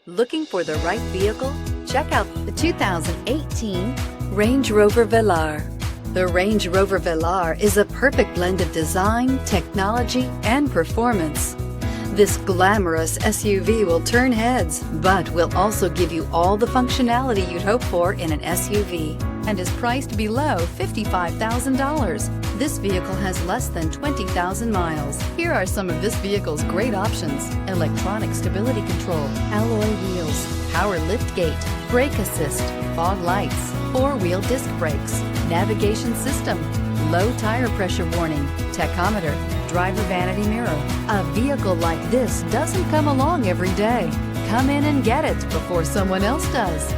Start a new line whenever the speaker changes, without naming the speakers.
Looking for the right vehicle? Check out the 2018 Range Rover Velar. The Range Rover Velar is a perfect blend of design, technology, and performance. This glamorous SUV will turn heads, but will also give you all the functionality you'd hope for in an SUV, and is priced below $55,000. This vehicle has less than 20,000 miles. Here are some of this vehicle's great options: electronic stability control, alloy wheels, power liftgate, brake assist, fog lights, four-wheel disc brakes, navigation system, low tire pressure warning, tachometer, driver vanity mirror. A vehicle like this doesn't come along every day. Come in and get it before someone else does.